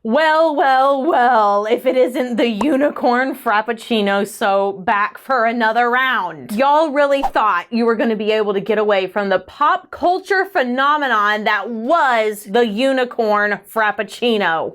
Well, well, well, if it isn't the Unicorn Frappuccino soap back for another round. Y'all really thought you were going to be able to get away from the pop culture phenomenon that was the Unicorn Frappuccino.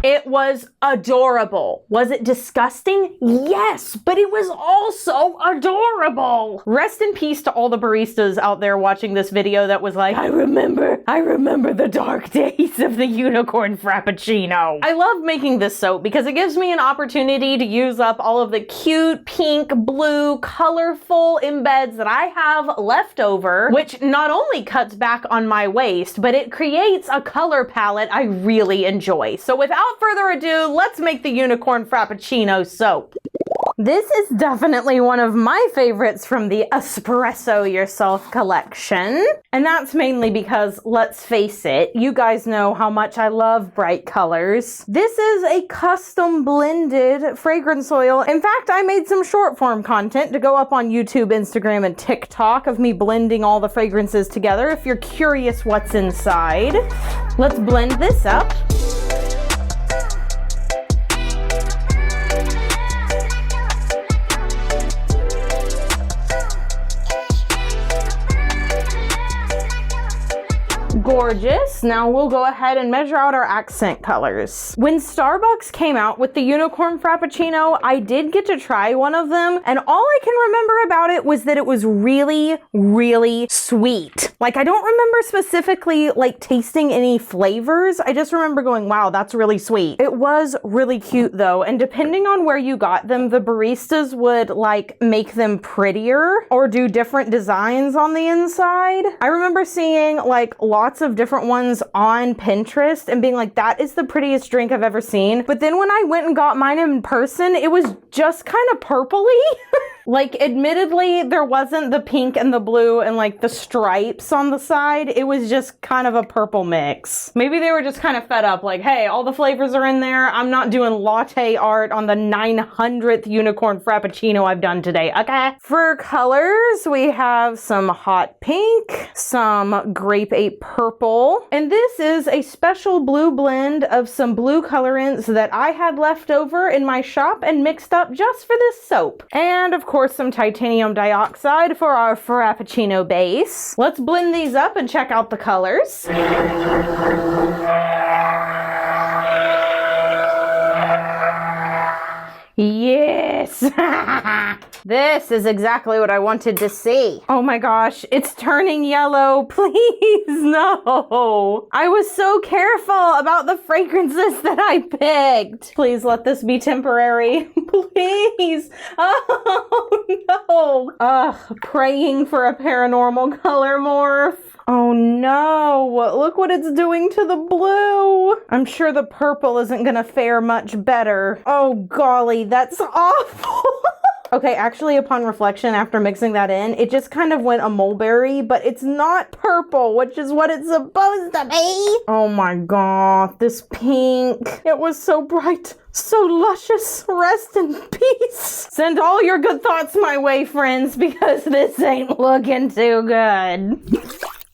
It was adorable. Was it disgusting? Yes, but it was also adorable. Rest in peace to all the baristas out there watching this video that was like, I remember the dark days of the Unicorn Frappuccino. I love making this soap because it gives me an opportunity to use up all of the cute pink, blue, colorful embeds that I have left over, which not only cuts back on my waste, but it creates a color palette I really enjoy. So without further ado, let's make the Unicorn Frappuccino soap. This is definitely one of my favorites from the Espresso Yourself collection. And that's mainly because, let's face it, you guys know how much I love bright colors. This is a custom blended fragrance oil. In fact, I made some short form content to go up on YouTube, Instagram, and TikTok of me blending all the fragrances together if you're curious what's inside. Let's blend this up. Gorgeous. Now we'll go ahead and measure out our accent colors. When Starbucks came out with the Unicorn Frappuccino, I did get to try one of them, and all I can remember about it was that it was really, really sweet. Like, I don't remember specifically like tasting any flavors. I just remember going, wow, that's really sweet. It was really cute though, and depending on where you got them, the baristas would like make them prettier or do different designs on the inside. I remember seeing like lots of different ones on Pinterest and being like, that is the prettiest drink I've ever seen. But then when I went and got mine in person, it was just kind of purpley. Like, admittedly, there wasn't the pink and the blue and like the stripes on the side. It was just kind of a purple mix. Maybe they were just kind of fed up, like, hey, all the flavors are in there. I'm not doing latte art on the 900th Unicorn Frappuccino I've done today, okay? For colors, we have some hot pink, some grape ape purple, and this is a special blue blend of some blue colorants that I had left over in my shop and mixed up just for this soap. And of course, some titanium dioxide for our Frappuccino base. Let's blend these up and check out the colors. Yes! This is exactly what I wanted to see. Oh my gosh, it's turning yellow. Please, no. I was so careful about the fragrances that I picked. Please let this be temporary. Please. Oh no. Ugh, praying for a paranormal color morph. Oh no, look what it's doing to the blue. I'm sure the purple isn't gonna fare much better. Oh golly, that's awful. Okay, actually upon reflection after mixing that in, it just kind of went a mulberry, but it's not purple, which is what it's supposed to be. Oh my god, this pink. It was so bright, so luscious. Rest in peace. Send all your good thoughts my way, friends, because this ain't looking too good.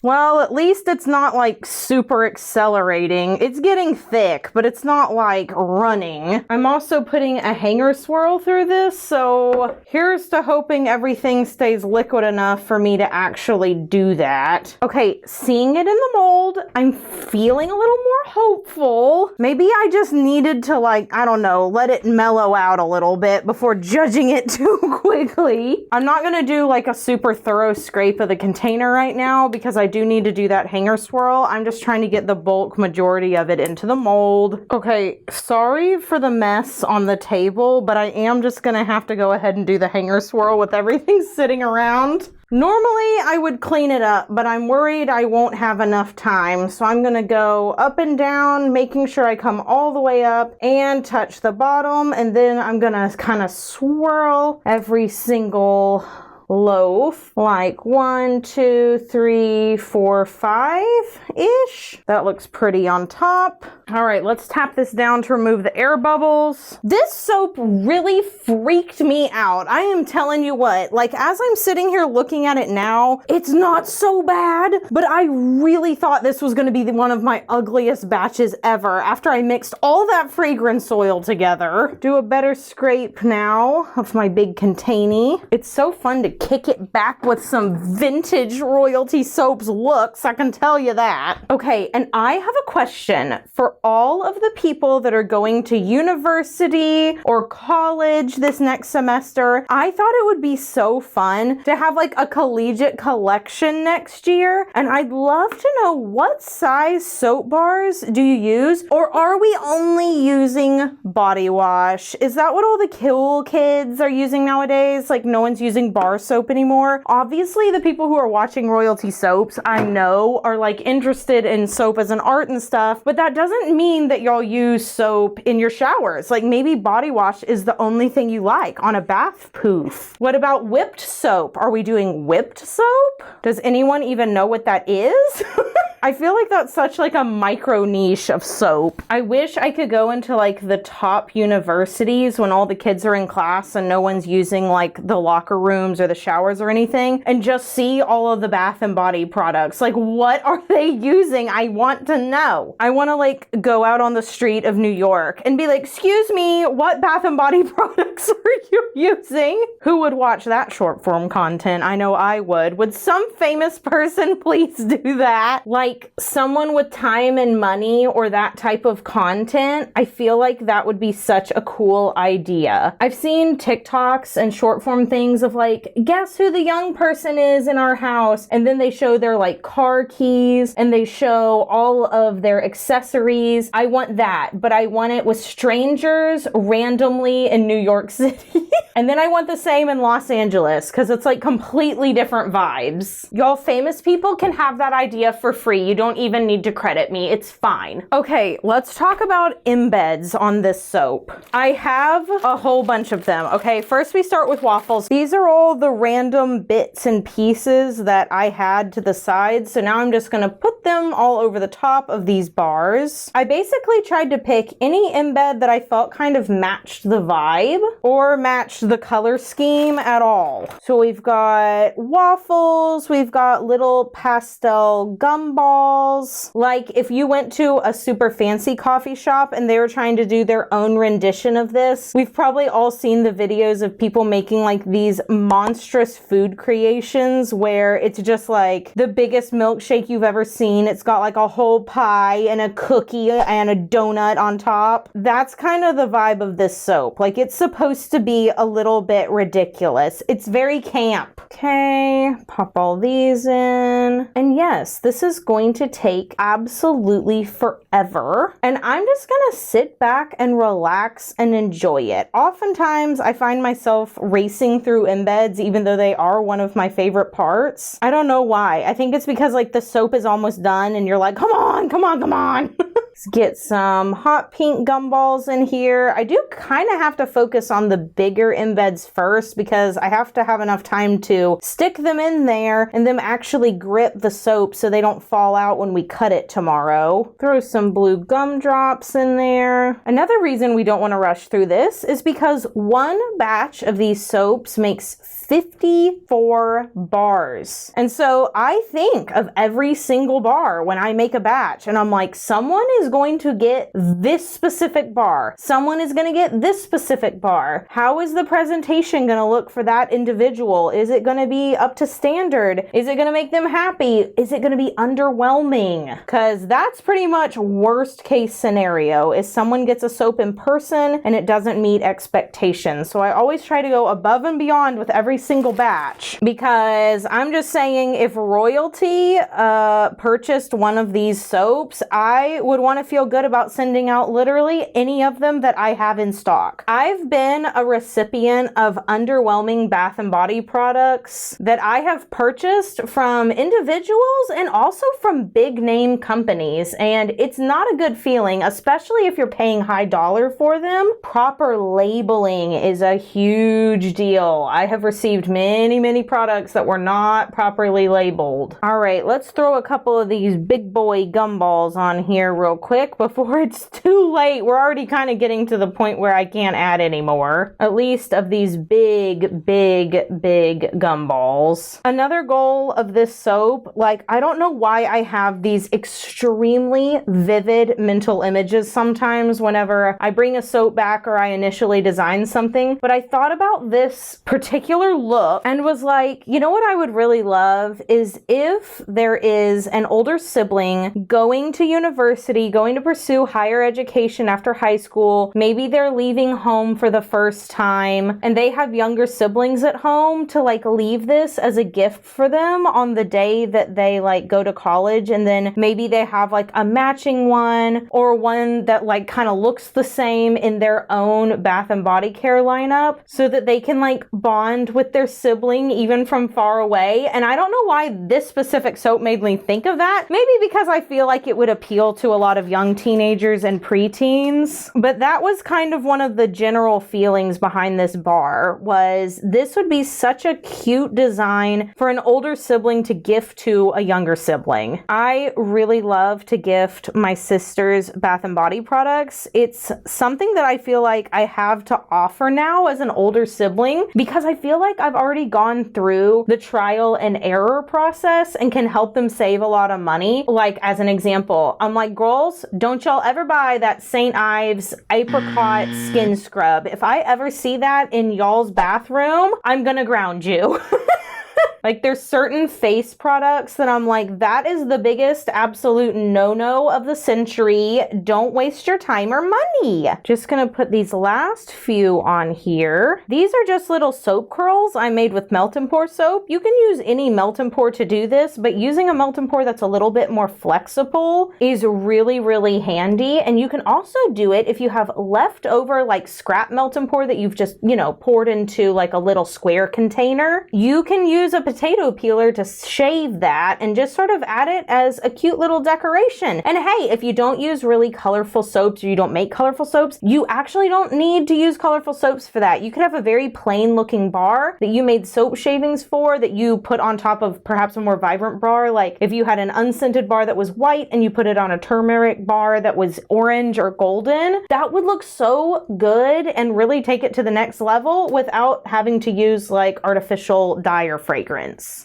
Well, at least it's not like super accelerating. It's getting thick, but it's not like running. I'm also putting a hanger swirl through this, so here's to hoping everything stays liquid enough for me to actually do that. Okay, seeing it in the mold, I'm feeling a little more hopeful. Maybe I just needed to, like, I don't know, let it mellow out a little bit before judging it too quickly. I'm not gonna do like a super thorough scrape of the container right now because I do need to do that hanger swirl. I'm just trying to get the bulk majority of it into the mold. Okay, sorry for the mess on the table, but I am just gonna have to go ahead and do the hanger swirl with everything sitting around. Normally I would clean it up, but I'm worried I won't have enough time. So I'm gonna go up and down, making sure I come all the way up and touch the bottom. And then I'm gonna kind of swirl every single loaf, like 1, 2, 3, 4, 5-ish. That looks pretty on top. All right, let's tap this down to remove the air bubbles. This soap really freaked me out. I am telling you what, like as I'm sitting here looking at it now, it's not so bad, but I really thought this was gonna be one of my ugliest batches ever after I mixed all that fragrance oil together. Do a better scrape now of my big container. It's so fun to kick it back with some vintage royalty soaps looks, I can tell you that. Okay, and I have a question for all of the people that are going to university or college this next semester. I thought it would be so fun to have like a collegiate collection next year, and I'd love to know what size soap bars do you use, or are we only using body wash? Is that what all the cool kids are using nowadays? Like no one's using bar soap anymore? Obviously the people who are watching royalty soaps, I know, are like interested in soap as an art and stuff, but that doesn't mean that y'all use soap in your showers. Like maybe body wash is the only thing you like on a bath poof. What about whipped soap? Are we doing whipped soap? Does anyone even know what that is? I feel like that's such like a micro niche of soap. I wish I could go into like the top universities when all the kids are in class and no one's using like the locker rooms or the showers or anything, and just see all of the Bath and Body products. Like what are they using? I want to know. I want to like go out on the street of New York and be like, excuse me, what Bath and Body products are you using? Who would watch that short form content? I know I would. Would some famous person please do that? Like someone with time and money or that type of content, I feel like that would be such a cool idea. I've seen TikToks and short form things of like, guess who the young person is in our house? And then they show their like car keys and they show all of their accessories. I want that, but I want it with strangers randomly in New York City. And then I want the same in Los Angeles because it's like completely different vibes. Y'all famous people can have that idea for free. You don't even need to credit me. It's fine. Okay, let's talk about embeds on this soap. I have a whole bunch of them. Okay, first we start with waffles. These are all the random bits and pieces that I had to the side. So now I'm just gonna put them all over the top of these bars. I basically tried to pick any embed that I felt kind of matched the vibe or matched the color scheme at all. So we've got waffles, we've got little pastel gumballs. Like if you went to a super fancy coffee shop and they were trying to do their own rendition of this, we've probably all seen the videos of people making like these monstrous food creations where it's just like the biggest milkshake you've ever seen. It's got like a whole pie and a cookie and a donut on top. That's kind of the vibe of this soap. Like it's supposed to be a little bit ridiculous. It's very camp. Okay, pop all these in. And yes, this is going to take absolutely forever. And I'm just gonna sit back and relax and enjoy it. Oftentimes I find myself racing through embeds even though they are one of my favorite parts. I don't know why. I think it's because like the soap is almost done and you're like, come on, come on, come on. Let's get some hot pink gumballs in here. I do kind of have to focus on the bigger embeds first because I have to have enough time to stick them in there and them actually grip the soap so they don't fall out when we cut it tomorrow. Throw some blue gumdrops in there. Another reason we don't want to rush through this is because one batch of these soaps makes 54 bars. And so I think of every single bar when I make a batch and I'm like, someone is going to get this specific bar. Someone is going to get this specific bar. How is the presentation going to look for that individual? Is it going to be up to standard? Is it going to make them happy? Is it going to be underwhelming? Because that's pretty much worst case scenario is someone gets a soap in person and it doesn't meet expectations. So I always try to go above and beyond with every single batch because I'm just saying if royalty purchased one of these soaps, I would want want to feel good about sending out literally any of them that I have in stock. I've been a recipient of underwhelming bath and body products that I have purchased from individuals and also from big name companies, and it's not a good feeling, especially if you're paying high dollar for them. Proper labeling is a huge deal. I have received many products that were not properly labeled. All right, let's throw a couple of these big boy gumballs on here real quick before it's too late. We're already kind of getting to the point where I can't add anymore, at least of these big gumballs. Another goal of this soap, like, I don't know why I have these extremely vivid mental images sometimes whenever I bring a soap back or I initially design something, but I thought about this particular look and was like, you know what I would really love is if there is an older sibling going to university, going to pursue higher education after high school. Maybe they're leaving home for the first time and they have younger siblings at home to like leave this as a gift for them on the day that they like go to college, and then maybe they have like a matching one or one that like kind of looks the same in their own Bath and Body Care lineup so that they can like bond with their sibling even from far away. And I don't know why this specific soap made me think of that. Maybe because I feel like it would appeal to a lot of young teenagers and preteens, but that was kind of one of the general feelings behind this bar, was this would be such a cute design for an older sibling to gift to a younger sibling. I really love to gift my sister's Bath and Body products. It's something that I feel like I have to offer now as an older sibling because I feel like I've already gone through the trial and error process and can help them save a lot of money. Like, as an example, I'm like, girls, don't y'all ever buy that St. Ives apricot skin scrub. If I ever see that in y'all's bathroom, I'm gonna ground you. Like, there's certain face products that I'm like, that is the biggest absolute no-no of the century. Don't waste your time or money. Just gonna put these last few on here. These are just little soap curls I made with melt and pour soap. You can use any melt and pour to do this, but using a melt and pour that's a little bit more flexible is really handy. And you can also do it if you have leftover like scrap melt and pour that you've just, you know, poured into like a little square container. You can use a potato peeler to shave that and just sort of add it as a cute little decoration. And hey, if you don't use really colorful soaps or you don't make colorful soaps, you actually don't need to use colorful soaps for that. You could have a very plain looking bar that you made soap shavings for that you put on top of perhaps a more vibrant bar. Like if you had an unscented bar that was white and you put it on a turmeric bar that was orange or golden, that would look so good and really take it to the next level without having to use like artificial dye or fragrance.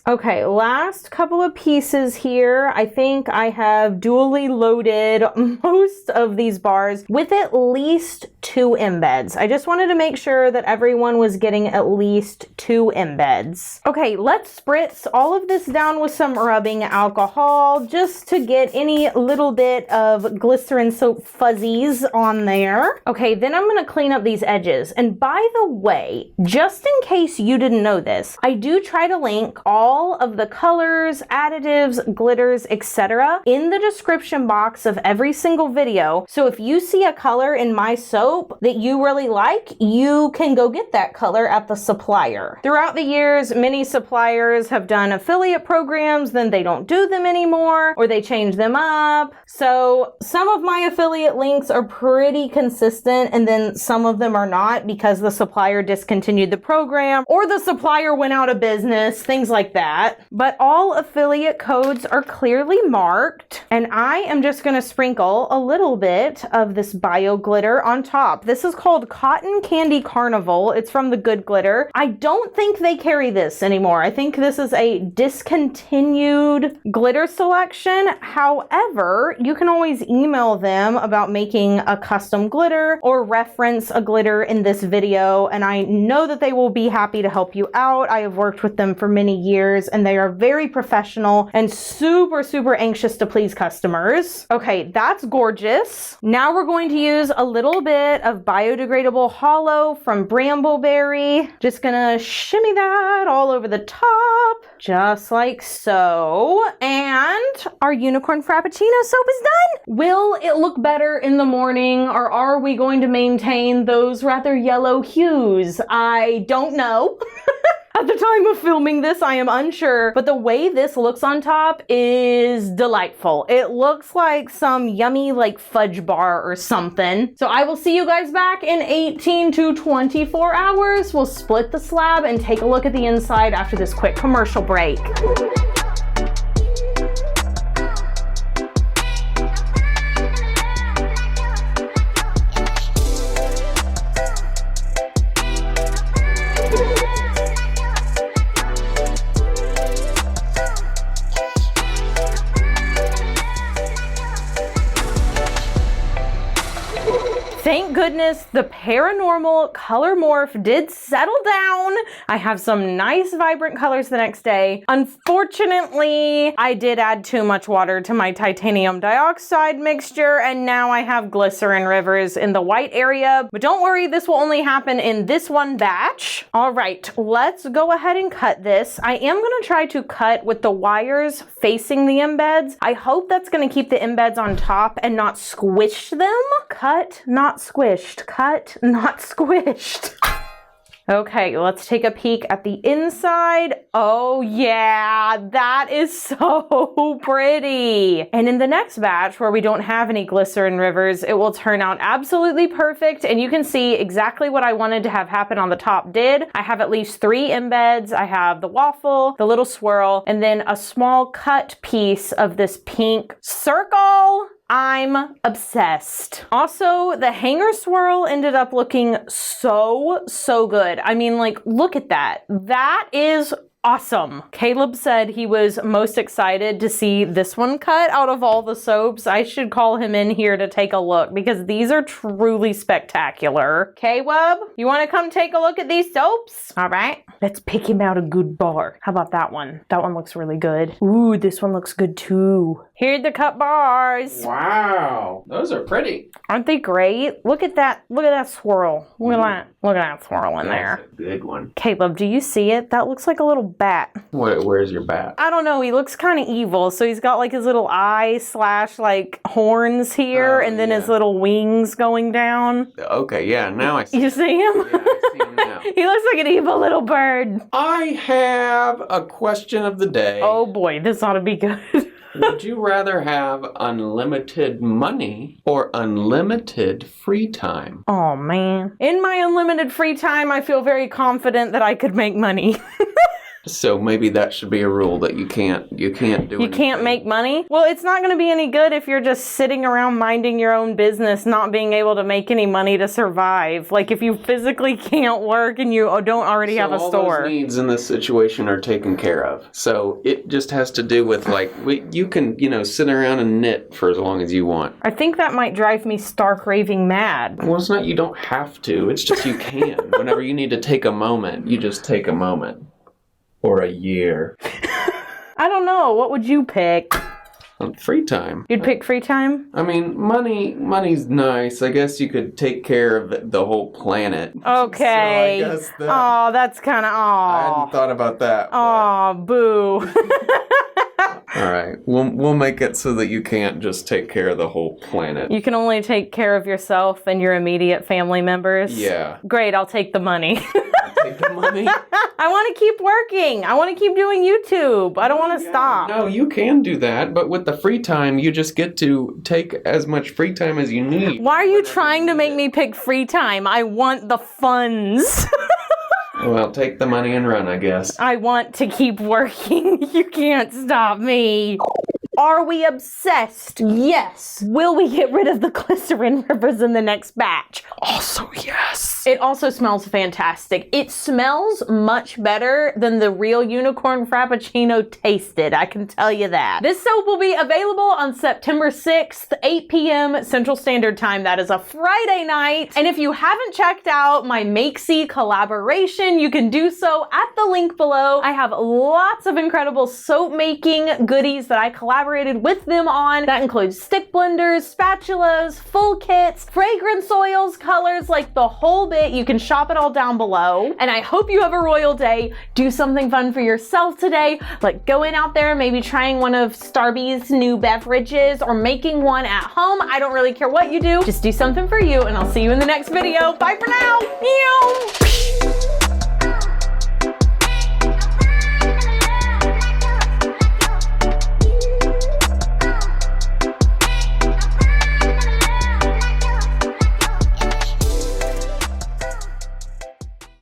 Okay, last couple of pieces here. I think I have dually loaded most of these bars with at least 2 embeds. I just wanted to make sure that everyone was getting at least 2 embeds. Okay, let's spritz all of this down with some rubbing alcohol just to get any little bit of glycerin soap fuzzies on there. Okay, then I'm gonna clean up these edges. And by the way, just in case you didn't know this, I do try to link all of the colors, additives, glitters, etc. in the description box of every single video. So if you see a color in my soap that you really like, you can go get that color at the supplier. Throughout the years, many suppliers have done affiliate programs, then they don't do them anymore, or they change them up. So some of my affiliate links are pretty consistent, and then some of them are not because the supplier discontinued the program or the supplier went out of business, things like that. But all affiliate codes are clearly marked, and I am just going to sprinkle a little bit of this bio glitter on top. This is called Cotton Candy Carnival. It's from the Good Glitter. I don't think they carry this anymore. I think this is a discontinued glitter selection. However, you can always email them about making a custom glitter or reference a glitter in this video, and I know that they will be happy to help you out. I have worked with them for many years and they are very professional and super anxious to please customers. Okay, that's gorgeous. Now we're going to use a little bit of biodegradable hollow from Brambleberry. Just gonna shimmy that all over the top, just like so. And our unicorn frappuccino soap is done. Will it look better in the morning, or are we going to maintain those rather yellow hues? I don't know. At the time of filming this, I am unsure, but the way this looks on top is delightful. It looks like some yummy like fudge bar or something. So I will see you guys back in 18 to 24 hours. We'll split the slab and take a look at the inside after this quick commercial break. Thank goodness the paranormal color morph did settle down. I have some nice vibrant colors the next day. Unfortunately, I did add too much water to my titanium dioxide mixture, and now I have glycerin rivers in the white area. But don't worry, this will only happen in this one batch. All right, let's go ahead and cut this. I am gonna try to cut with the wires facing the embeds. I hope that's gonna keep the embeds on top and not squish them. Cut, not squished. Cut, not squished. Okay, let's take a peek at the inside. Oh yeah, that is so pretty. And in the next batch, where we don't have any glycerin rivers, it will turn out absolutely perfect. And you can see exactly what I wanted to have happen on the top did. I have at least 3 embeds. I have the waffle, the little swirl, and then a small cut piece of this pink circle. I'm obsessed. Also, the hanger swirl ended up looking so good. I mean, like, look at that. That is awesome. Caleb said he was most excited to see this one cut out of all the soaps. I should call him in here to take a look because these are truly spectacular. Caleb, you want to come take a look at these soaps? All right, let's pick him out a good bar. How about that one? That one looks really good. Ooh, this one looks good too. Here are the cut bars. Wow, those are pretty. Aren't they great? Look at that. Look at that swirl. Look at that. Look at that swirl in there. That's a good one. Caleb, do you see it? That looks like a little bat. Where's your bat? I don't know. He looks kind of evil. So he's got like his little eye / like horns here, and then his little wings going down. Okay, yeah, now I see. You see him? Yeah, I see him now. He looks like an evil little bird. I have a question of the day. Oh boy, this ought to be good. Would you rather have unlimited money or unlimited free time? Oh man. In my unlimited free time, I feel very confident that I could make money. So maybe that should be a rule that you can't do anything. You can't make money? Well, it's not going to be any good if you're just sitting around minding your own business, not being able to make any money to survive. Like if you physically can't work and you don't already have a store. All those needs in this situation are taken care of. So it just has to do with like, you can, sit around and knit for as long as you want. I think that might drive me stark raving mad. Well, it's not, you don't have to. It's just you can. Whenever you need to take a moment, you just take a moment. Or a year. I don't know. What would you pick? Free time. You'd pick free time? I mean, money's nice. I guess you could take care of the whole planet. Okay. So I guess that's kind of, I hadn't thought about that. Oh, boo. All right. We'll make it so that you can't just take care of the whole planet. You can only take care of yourself and your immediate family members? Yeah. Great, I'll take the money. Take the money? I want to keep working. I want to keep doing YouTube. I don't want to stop. No, you can do that, but with the free time, you just get to take as much free time as you need. Why are you trying to make me pick free time? I want the funds. Well, take the money and run, I guess. I want to keep working. You can't stop me. Are we obsessed? Yes. Will we get rid of the glycerin rivers in the next batch? Also, yes. It also smells fantastic. It smells much better than the real unicorn frappuccino tasted. I can tell you that. This soap will be available on September 6th, 8 p.m. Central Standard Time. That is a Friday night. And if you haven't checked out my 𝐿𝐴 collaboration, you can do so at the link below. I have lots of incredible soap making goodies that I collaborate collaborated with them on. That includes stick blenders, spatulas, full kits, fragrance oils, colors, like the whole bit. You can shop it all down below. And I hope you have a royal day. Do something fun for yourself today, like going out there, maybe trying one of Starbucks' new beverages or making one at home. I don't really care what you do. Just do something for you, and I'll see you in the next video. Bye for now. Meow.